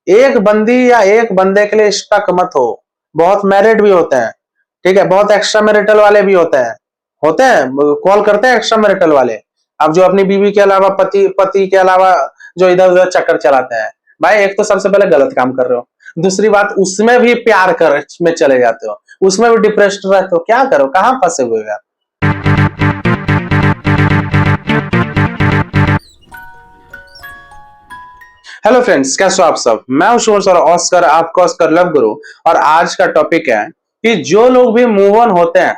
एक बंदी या एक बंदे के लिए स्टक मत हो। बहुत मैरिड भी होते हैं, ठीक है, बहुत एक्स्ट्रा मैरिटल वाले भी होते हैं कॉल करते हैं एक्स्ट्रा मैरिटल वाले। अब जो अपनी बीवी के अलावा पति पति के अलावा जो इधर उधर चक्कर चलाते हैं, भाई एक तो सबसे पहले गलत काम कर रहे हो, दूसरी बात उसमें भी प्यार कर में चले जाते हो, उसमें भी डिप्रेस्ड रहते हो, क्या करो, कहाँ फंसे हुए हो यार। हेलो फ्रेंड्स, कैसे हो आप सब। मैं हूं शुभम सर ऑस्कर, आपका ऑस्कर लव गुरु। और आज का टॉपिक है कि जो लोग भी मूव ऑन होते हैं,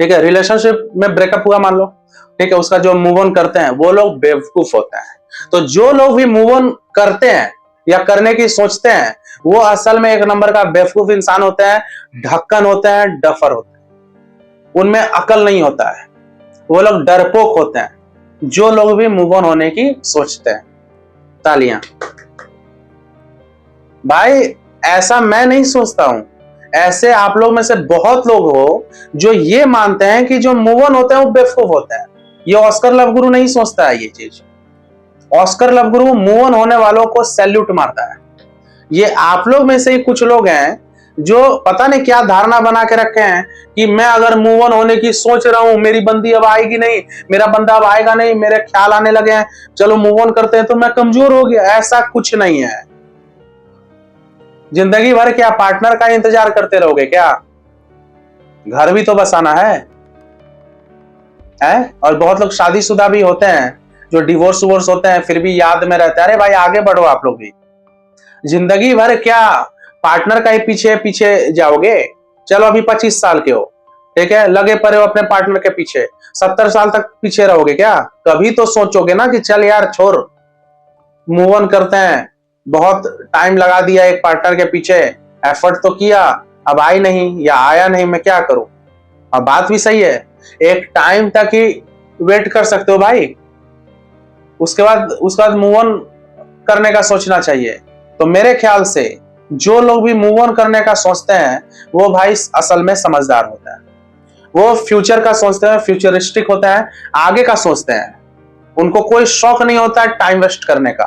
ठीक है, रिलेशनशिप में ब्रेकअप हुआ मान लो, ठीक है, उसका जो मूव ऑन करते हैं वो लोग बेवकूफ होते हैं। तो जो लोग भी मूव ऑन करते हैं या करने की सोचते हैं वो असल में एक नंबर का बेवकूफ इंसान होते हैं, ढक्कन होते हैं, डफर होते हैं, उनमें अकल नहीं होता है, वो लोग डरपोक होते हैं जो लोग भी मूव ऑन होने की सोचते हैं। तालियां। भाई ऐसा मैं नहीं सोचता हूं, ऐसे आप लोग में से बहुत लोग हो जो ये मानते हैं कि जो मूव ऑन होते हैं वो बेवकूफ होते हैं। ये ऑस्कर लवगुरु नहीं सोचता है ये चीज। ऑस्कर लवगुरु मूव ऑन होने वालों को सैल्यूट मारता है। ये आप लोग में से ही कुछ लोग हैं जो पता नहीं क्या धारणा बना के रखे हैं कि मैं अगर मूव ऑन होने की सोच रहा हूं, मेरी बंदी अब आएगी नहीं, मेरा बंदा अब आएगा नहीं, मेरे ख्याल आने लगे हैं, चलो मूव ऑन करते हैं, तो मैं कमजोर हो गया। ऐसा कुछ नहीं है। जिंदगी भर क्या पार्टनर का इंतजार करते रहोगे क्या? घर भी तो बसाना है? और बहुत लोग शादीशुदा भी होते हैं जो डिवोर्स वोर्स होते हैं फिर भी याद में रहते हैं। अरे भाई आगे बढ़ो आप लोग भी। जिंदगी भर क्या पार्टनर का ही पीछे पीछे जाओगे? चलो अभी 25 साल के हो, ठीक है, लगे पड़े हो अपने पार्टनर के पीछे, 70 साल तक पीछे रहोगे क्या? कभी तो सोचोगे ना कि चल यार छोड़, मूव ऑन करते हैं, बहुत टाइम लगा दिया एक पार्टनर के पीछे, एफर्ट तो किया, अब आई नहीं या आया नहीं, मैं क्या करूं। अब बात भी सही है, एक टाइम तक ही वेट कर सकते हो भाई, उसके बाद मूव ऑन करने का सोचना चाहिए। तो मेरे ख्याल से जो लोग भी मूव ऑन करने का सोचते हैं वो भाई असल में समझदार होता है। वो फ्यूचर का सोचते हैं, फ्यूचरिस्टिक होता है, आगे का सोचते हैं, उनको कोई शौक नहीं होता है टाइम वेस्ट करने का।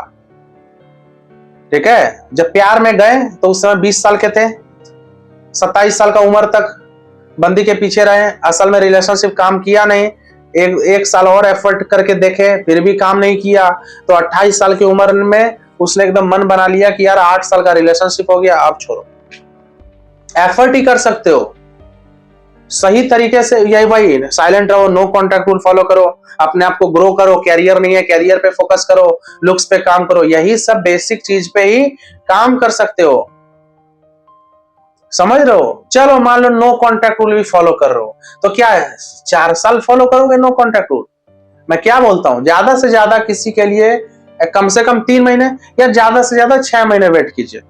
ठीक है, जब प्यार में गए तो उस समय 20 साल के थे, 27 साल का उम्र तक बंदी के पीछे रहे, असल में रिलेशनशिप काम किया नहीं, एक साल और एफर्ट करके देखे फिर भी काम नहीं किया, तो 28 साल की उम्र में उसने एकदम मन बना लिया कि यार 8 साल का रिलेशनशिप हो गया, अब छोड़ो। एफर्ट ही कर सकते हो सही तरीके से, यही वही साइलेंट रहो, नो कॉन्टैक्ट रूल फॉलो करो, अपने आप को ग्रो करो, कैरियर नहीं है कैरियर पे फोकस करो, लुक्स पे काम करो, यही सब बेसिक चीज पे ही काम कर सकते हो। समझ रहे हो? चलो मान लो नो कॉन्टैक्ट रूल भी फॉलो कर रहे हो तो क्या है, 4 साल फॉलो करोगे नो कॉन्टैक्ट रूल? मैं क्या बोलता हूं, ज्यादा से ज्यादा किसी के लिए कम से कम 3 महीने या ज्यादा से ज्यादा 6 महीने वेट कीजिए।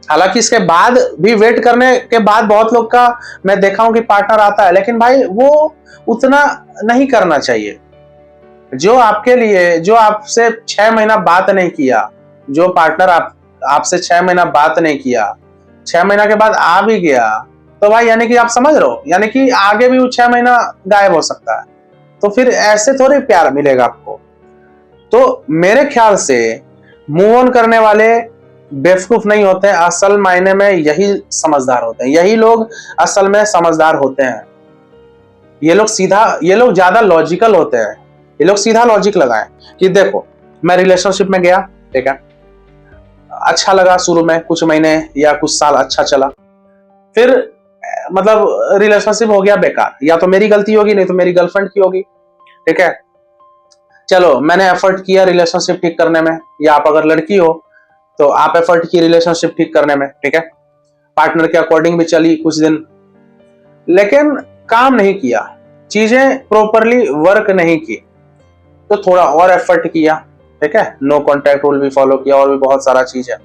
हालांकि इसके बाद भी वेट करने के बाद बहुत लोग का मैं देखा हूं कि पार्टनर आता है, लेकिन भाई वो उतना नहीं करना चाहिए। जो आपके लिए, जो आपसे 6 महीना बात नहीं किया, जो पार्टनर आपसे 6 महीना बात नहीं किया, 6 महीना के बाद आ भी गया, तो भाई यानी कि आप समझ रहे हो, यानी कि आगे भी वो 6 महीना गायब हो सकता है, तो फिर ऐसे थोड़ी प्यार मिलेगा आपको। तो मेरे ख्याल से मूव ऑन करने वाले बेवकूफ नहीं होते हैं, असल मायने में यही समझदार होते हैं, यही लोग असल में समझदार होते हैं। ये लोग ज्यादा लॉजिकल होते हैं, ये लोग सीधा लॉजिक लगाएं कि देखो मैं रिलेशनशिप में गया, ठीक है, अच्छा लगा शुरू में कुछ महीने या कुछ साल अच्छा चला, फिर मतलब रिलेशनशिप हो गया बेकार, या तो मेरी गलती होगी नहीं तो मेरी गर्लफ्रेंड की होगी, ठीक है। चलो मैंने एफर्ट किया रिलेशनशिप ठीक करने में, या आप अगर लड़की हो तो आप एफर्ट की रिलेशनशिप ठीक करने में, ठीक है, पार्टनर के अकॉर्डिंग भी चली कुछ दिन, लेकिन काम नहीं किया, चीजें प्रॉपरली वर्क नहीं की, तो थोड़ा और एफर्ट किया, ठीक है, नो कॉन्टैक्ट रूल भी फॉलो किया और भी बहुत सारा चीज है,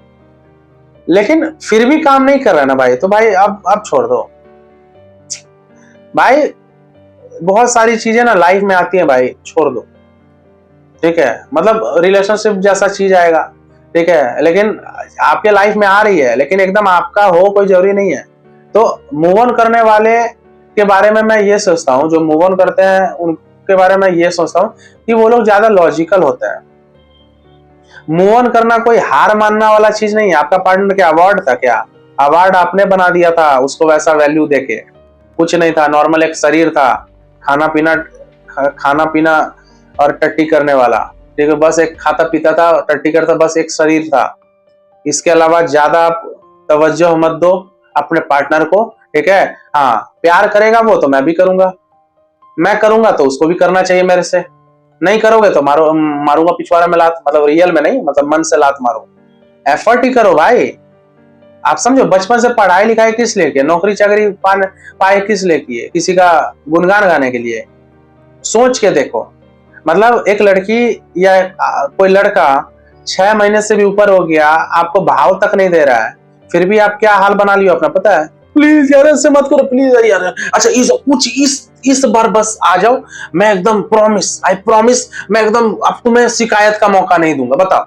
लेकिन फिर भी काम नहीं कर रहा है ना भाई, तो भाई अब छोड़ दो भाई। बहुत सारी चीजें ना लाइफ में आती हैं भाई, छोड़ दो, ठीक है, मतलब रिलेशनशिप जैसा चीज आएगा, ठीक है, लेकिन आपके लाइफ में आ रही है, लेकिन एकदम आपका हो कोई जरूरी नहीं है। तो मूव ऑन करने वाले के बारे में मैं ये सोचता हूँ, जो मूव ऑन करते हैं उनके बारे में ये सोचता हूँ कि वो लोग ज्यादा लॉजिकल होते हैं। मूव ऑन करना कोई हार मानना वाला चीज नहीं है। आपका पार्टनर क्या अवार्ड था क्या? अवार्ड आपने बना दिया था उसको वैसा वैल्यू देके? कुछ नहीं था, नॉर्मल एक शरीर था, खाना पीना और टट्टी करने वाला, ठीक है, बस एक खाता पीता था, टट्टी करता, बस एक शरीर था। इसके अलावा ज्यादा आप तवज्जो मत दो अपने पार्टनर को, ठीक है। हाँ, प्यार करेगा वो तो मैं भी करूंगा, मैं करूंगा तो उसको भी करना चाहिए मेरे से। नहीं करोगे तो मारूंगा पिछवाड़ा में लात, मतलब रियल में नहीं, मतलब मन से लात मारो। एफर्ट ही करो भाई। आप समझो, बचपन से पढ़ाई लिखाई किस लिए की? नौकरी चाकरी पाए किस लिए की है? किसी का गुणगान गाने के लिए? सोच के देखो, मतलब एक लड़की या कोई लड़का 6 महीने से भी ऊपर हो गया, आपको भाव तक नहीं दे रहा है, फिर भी आप क्या हाल बना लियो अपना, पता है? प्लीज यार ऐसे मत करो, प्लीज यार। अच्छा इस बार बस आ जाओ, मैं एकदम आई प्रॉमिस मैं एकदम अब तुम्हें शिकायत का मौका नहीं दूंगा। बताओ,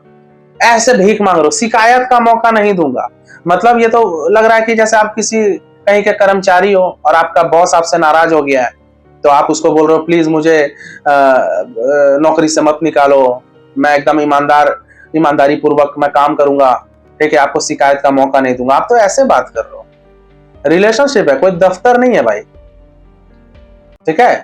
ऐसे भीख मांग रहे हो, शिकायत का मौका नहीं दूंगा? मतलब ये तो लग रहा है कि जैसे आप किसी कहीं के कर्मचारी हो और आपका बॉस आपसे नाराज हो गया है, तो आप उसको बोल रहे हो प्लीज मुझे नौकरी से मत निकालो, मैं एकदम ईमानदारी पूर्वक मैं काम करूंगा, ठीक है, आपको शिकायत का मौका नहीं दूंगा। आप तो ऐसे बात कर रहे हो। रिलेशनशिप है, कोई दफ्तर नहीं है भाई, ठीक है।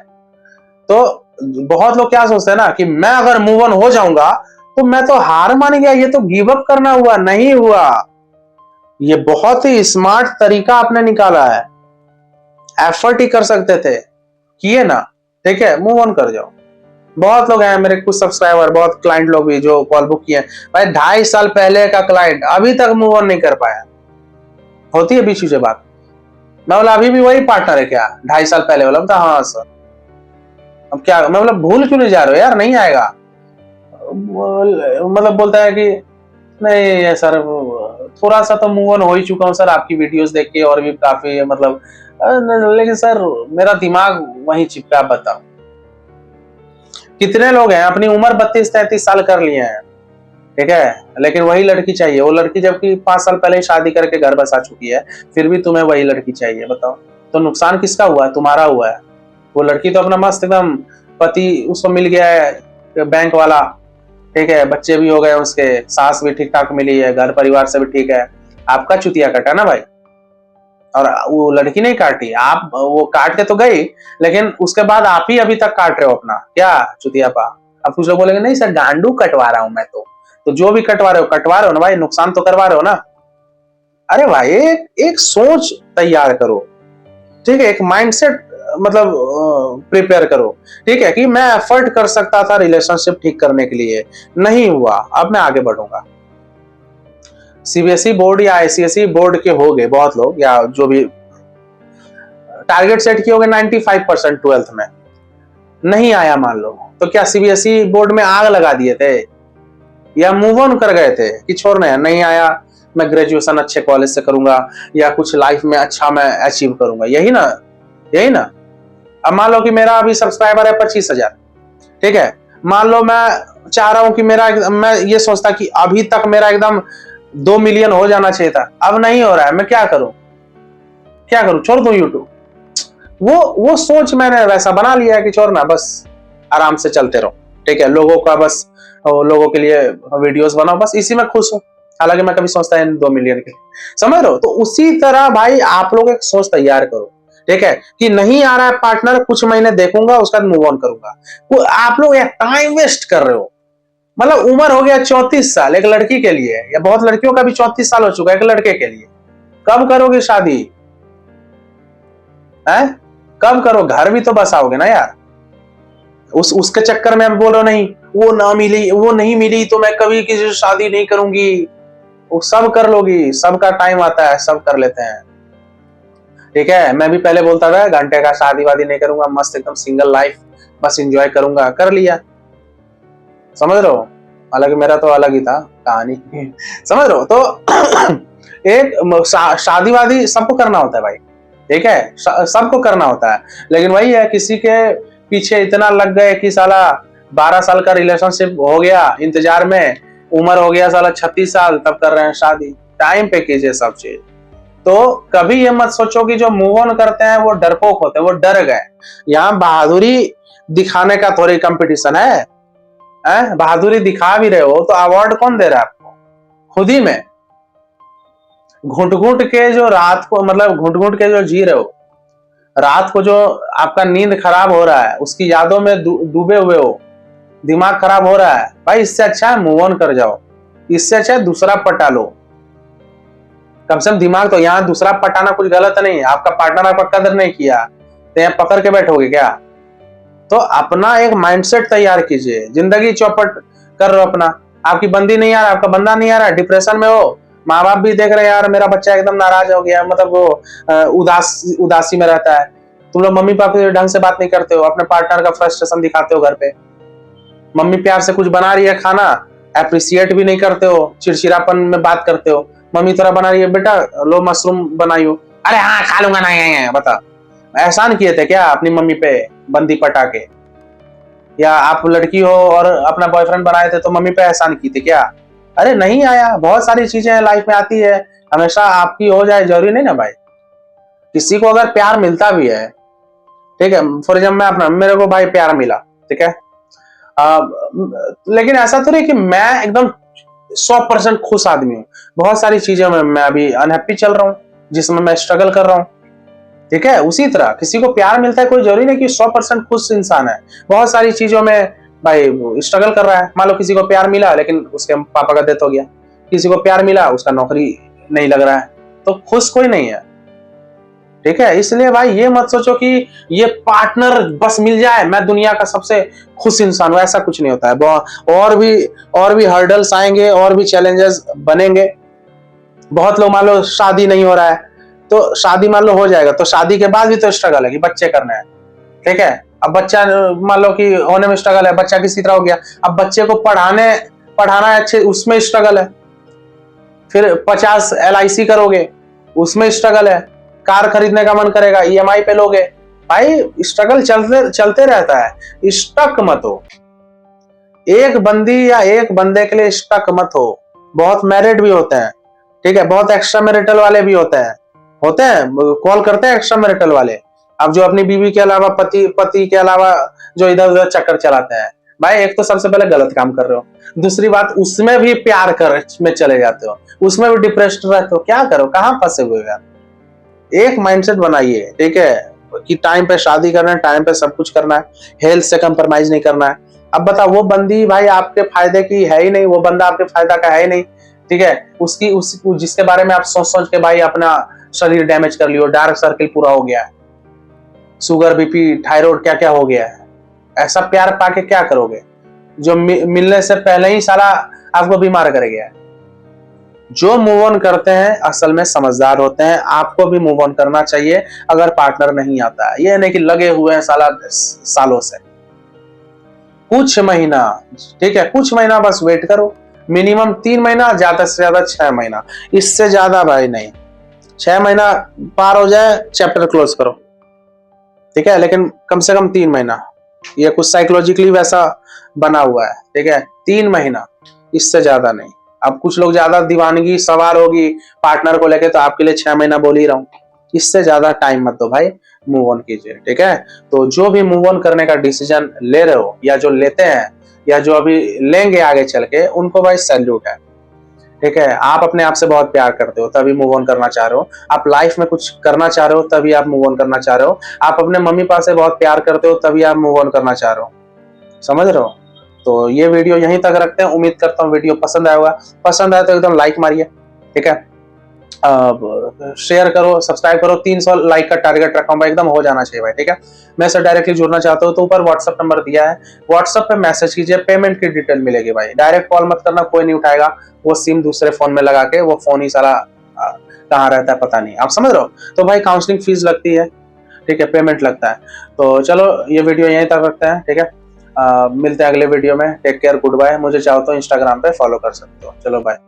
तो बहुत लोग क्या सोचते हैं ना कि मैं अगर मूव ऑन हो जाऊंगा तो मैं तो हार मान गया, ये तो गिव अप करना हुआ। नहीं हुआ, ये बहुत ही स्मार्ट तरीका आपने निकाला है। एफर्ट ही कर सकते थे, किए ना, ठीक है, मूव ऑन कर जाओ। बहुत लोग हैं मेरे, कुछ सब्सक्राइबर, बहुत क्लाइंट लोग भी जो कॉल बुक किए भाई, 2.5 साल पहले का क्लाइंट अभी तक मूव ऑन नहीं कर पाया। होती है बीच बीच बात। मैं बोला अभी भी वही पार्टनर है क्या 2.5 साल पहले वाला? बता हाँ सर। अब क्या मैं बोला भूल क्यों नहीं जा रहे हो यार? नहीं आएगा, मतलब बोलता है कि नहीं सर थोड़ा सा तो मूव ऑन हो ही चुका हूँ सर आपकी वीडियोस देख के, और भी काफी मतलब, लेकिन सर मेरा दिमाग वहीं चिपका। बताओ कितने लोग हैं अपनी उम्र 32-33 साल कर लिए हैं, ठीक है, लेकिन वही लड़की चाहिए। वो लड़की जबकि 5 साल पहले शादी करके घर बसा चुकी है, फिर भी तुम्हें वही लड़की चाहिए। बताओ, तो नुकसान किसका हुआ है? तुम्हारा हुआ है। वो लड़की तो अपना मस्त एकदम पति उसको मिल गया है बैंक वाला, ठीक है, बच्चे भी हो गए उसके, सास भी ठीक ठाक मिली है, घर परिवार से भी ठीक है। आपका चुतिया कटा ना भाई, और वो लड़की नहीं काटी, आप वो काट के तो गई, लेकिन उसके बाद आप ही अभी तक काट रहे हो अपना क्या चुतियापा। अब कुछ लोग बोलेंगे नहीं सर गांडू कटवा रहा हूं मैं, तो जो भी कटवा रहे हो ना भाई, नुकसान तो करवा रहे हो ना। अरे भाई एक सोच तैयार करो, ठीक है, एक माइंडसेट मतलब प्रिपेयर करो, ठीक है, कि मैं एफर्ट कर सकता था रिलेशनशिप ठीक करने के लिए, नहीं हुआ, अब मैं आगे बढ़ूंगा। सीबीएसई बोर्ड या आईसीएसई बोर्ड के हो गए बहुत लोग, या जो भी टारगेट सेट किए होंगे 95% 12th में, नहीं आया मान लो, तो क्या सीबीएसई बोर्ड में आग लगा दिए थे या मूव ऑन कर गए थे कि छोड़ना नहीं आया, मैं ग्रेजुएशन अच्छे कॉलेज से करूंगा या कुछ लाइफ में अच्छा मैं अचीव करूंगा? यही ना। अब मान लो कि मेरा अभी सब्सक्राइबर है 25,000, ठीक है, मान लो मैं चाह रहा हूं कि मैं ये सोचता कि अभी तक मेरा एकदम 2 मिलियन हो जाना चाहिए था, अब नहीं हो रहा है, मैं क्या करूं? छोड़ दूं यूट्यूब? वो सोच मैंने वैसा बना लिया है कि छोड़ना, बस आराम से चलते रहो, ठीक है, लोगों के लिए वीडियोस बनाओ, बस इसी में खुश हूं। हालांकि मैं कभी सोचता है 2 मिलियन के, समझ रहे हो? तो उसी तरह भाई आप लोग एक सोच तैयार करो, ठीक है, कि नहीं आ रहा है पार्टनर, कुछ महीने देखूंगा उसके बाद मूव ऑन करूंगा। आप लोग टाइम वेस्ट कर रहे हो। मतलब उम्र हो गया 34 साल एक लड़की के लिए, या बहुत लड़कियों का भी 34 साल हो चुका है एक लड़के के लिए। कब करोगे शादी है? कब करो? घर भी तो बसाओगे ना यार। उसके चक्कर में मैं बोल रहा हूं नहीं वो नहीं मिली तो मैं कभी किसी से शादी नहीं करूंगी। वो सब कर लोगी, सबका टाइम आता है, सब कर लेते हैं, ठीक है। मैं भी पहले बोलता था घंटे का शादी वादी नहीं करूंगा, मस्त एकदम सिंगल लाइफ बस एंजॉय करूंगा, कर लिया, समझ रहे हो? हालांकि मेरा तो अलग ही था कहानी समझ रहे हो? तो एक शादी वादी सबको करना होता है भाई, ठीक है, सबको करना होता है, लेकिन वही है किसी के पीछे इतना लग गए कि साला 12 साल का रिलेशनशिप हो गया इंतजार में, उम्र हो गया साला 36 साल, तब कर रहे हैं शादी। टाइम पे कीजिए सब चीज। तो कभी ये मत सोचो कि जो मूव ऑन करते हैं वो डरपोक होते हैं, वो डर गए। यहाँ बहादुरी दिखाने का थोड़ी कंपटीशन है, बहादुरी दिखा भी रहे हो तो अवार्ड कौन दे रहा है आपको? खुद ही में घुट घुट के जो रात को, मतलब घुट घुट के जो जी रहे हो, रात को जो आपका नींद खराब हो रहा है, उसकी यादों में डूबे हुए हो, दिमाग खराब हो रहा है भाई, इससे अच्छा है मूव ऑन कर जाओ। इससे अच्छा है दूसरा पटा लो। कम से कम दिमाग तो, यहाँ दूसरा पटाना कुछ गलत नहीं है, आपका पार्टनर आपका कदर नहीं किया तो यहाँ पकड़ के बैठोगे क्या? तो अपना एक माइंडसेट तैयार कीजिए। जिंदगी चौपट कर रहे हो अपना, आपकी बंदी नहीं आ रहा, आपका बंदा नहीं आ रहा, डिप्रेशन में हो, माँ बाप भी देख रहे हैं यार मेरा बच्चा एकदम नाराज हो गया, मतलब वो उदासी में रहता है। तुम लोग मम्मी पापा से ढंग से बात नहीं करते हो, अपने पार्टनर का फ्रस्ट्रेशन दिखाते हो घर पे। मम्मी प्यार से कुछ बना रही है खाना, अप्रिसिएट भी नहीं करते हो, चिड़चिड़ापन में बात करते हो। मम्मी थोड़ा बना रही है, बेटा लो मशरूम बनाई हो, अरे हाँ खा लूंगा ना, बता एहसान किए थे क्या अपनी मम्मी पे बंदी पटा के? या आप लड़की हो और अपना बॉयफ्रेंड बनाए थे तो मम्मी पे एहसान की थी क्या? अरे नहीं आया। बहुत सारी चीजें लाइफ में आती है, हमेशा आपकी हो जाए जरूरी नहीं ना भाई। किसी को अगर प्यार मिलता भी है, ठीक है, फॉर एग्जाम्पल मैं अपना, मेरे को भाई प्यार मिला, ठीक है, लेकिन ऐसा तो नहीं कि मैं एकदम 100% खुश आदमी हूँ। बहुत सारी चीजों में मैं अभी अनहैप्पी चल रहा हूँ, जिसमें मैं स्ट्रगल कर रहा हूँ, ठीक है। उसी तरह किसी को प्यार मिलता है, कोई जरूरी नहीं कि 100% खुश इंसान है। बहुत सारी चीजों में भाई स्ट्रगल कर रहा है। मान लो किसी को प्यार मिला लेकिन उसके पापा का डेथ हो गया, किसी को प्यार मिला उसका नौकरी नहीं लग रहा है, तो खुश कोई नहीं है, ठीक है। इसलिए भाई ये मत सोचो कि ये पार्टनर बस मिल जाए मैं दुनिया का सबसे खुश इंसान हूं, ऐसा कुछ नहीं होता है। और भी हर्डल्स आएंगे, और भी चैलेंजेस बनेंगे। बहुत लोग, मान लो शादी नहीं हो रहा है, तो शादी मान लो हो जाएगा तो शादी के बाद भी तो स्ट्रगल है कि बच्चे करने हैं, ठीक है। अब बच्चा मान लो कि होने में स्ट्रगल है, बच्चा किसी तरह हो गया, अब बच्चे को पढ़ाना है अच्छे, उसमें स्ट्रगल है। फिर 50 LIC करोगे, उसमें स्ट्रगल है। कार खरीदने का मन करेगा, EMI पे लोगे। भाई स्ट्रगल चलते रहता है, स्टक मत हो। एक बंदी या एक बंदे के लिए स्टक मत हो। बहुत मैरिड भी होते हैं, ठीक है, बहुत एक्स्ट्रा मैरिटल वाले भी होते हैं कॉल करते हैं एक्स्ट्रा मैरिटल वाले। अब जो अपनी बीवी के अलावा पति के अलावा जो इधर उधर चक्कर चलाते हैं, भाई एक तो सबसे पहले गलत काम कर रहे हो, दूसरी बात उसमें भी प्यार कर में चले जाते हो, उसमें भी डिप्रेस्ड रहते हो। क्या करो, कहां फंसे हुए यार? एक माइंडसेट बनाइए, ठीक है, कि टाइम पे शादी करना है, टाइम पे सब कुछ करना है, हेल्थ से कंप्रोमाइज नहीं करना है। अब बताओ, वो बंदी भाई आपके फायदे की है ही नहीं, वो बंदा आपके फायदा का है ही नहीं, ठीक है। जिसके बारे में आप सोच के भाई अपना शरीर डैमेज कर लियो, डार्क सर्किल पूरा हो गया है, शुगर BP थायराइड क्या क्या हो गया है, ऐसा प्यार पाके क्या करोगे जो मिलने से पहले ही साला आपको बीमार कर गया है। जो मूव ऑन करते हैं असल में समझदार होते हैं। आपको भी मूव ऑन करना चाहिए अगर पार्टनर नहीं आता है। ये नहीं कि लगे हुए हैं सालों से। कुछ महीना, ठीक है, कुछ महीना बस वेट करो, मिनिमम 3 महीना, ज्यादा से ज्यादा 6 महीना, इससे ज्यादा भाई नहीं। 6 महीना पार हो जाए चैप्टर क्लोज करो, ठीक है, लेकिन कम से कम 3 महीना, ये कुछ साइकोलॉजिकली वैसा बना हुआ है, ठीक है, 3 महीना, इससे ज्यादा नहीं। अब कुछ लोग ज्यादा दीवानगी सवार होगी पार्टनर को लेके, तो आपके लिए 6 महीना बोल ही रहा हूँ। इससे ज्यादा टाइम मत दो भाई, मूव ऑन कीजिए, ठीक है। तो जो भी मूव ऑन करने का डिसीजन ले रहे हो, या जो लेते हैं, या जो अभी लेंगे आगे चल के, उनको भाई सैल्यूट है, ठीक है। आप अपने आप से बहुत प्यार करते हो तभी मूव ऑन करना चाह रहे हो, आप लाइफ में कुछ करना चाह रहे हो तभी आप मूव ऑन करना चाह रहे हो, आप अपने मम्मी पापा से बहुत प्यार करते हो तभी आप मूव ऑन करना चाह रहे हो, समझ रहे हो। तो ये वीडियो यहीं तक रखते हैं। उम्मीद करता हूँ वीडियो पसंद आया होगा। पसंद आया तो एकदम लाइक मारिए, ठीक है, शेयर करो, सब्सक्राइब करो। 300 लाइक का टारगेट रखा हूँ भाई, एकदम हो जाना चाहिए भाई, ठीक है। मैं सर डायरेक्टली जुड़ना चाहता हूँ तो ऊपर व्हाट्सएप नंबर दिया है, व्हाट्सएप पे मैसेज कीजिए, पेमेंट की डिटेल मिलेगी भाई। डायरेक्ट कॉल मत करना, कोई नहीं उठाएगा, वो सिम दूसरे फोन में लगा के, वो फोन ही सारा कहाँ रहता है पता नहीं, आप समझ रहे हो। तो भाई काउंसलिंग फीस लगती है, ठीक है, पेमेंट लगता है। तो चलो ये वीडियो यहीं तक रखते हैं, ठीक है। मिलते हैं अगले वीडियो में। Take care, goodbye. मुझे चाहो तो इंस्टाग्राम पे फॉलो कर सकते हो। चलो बाय।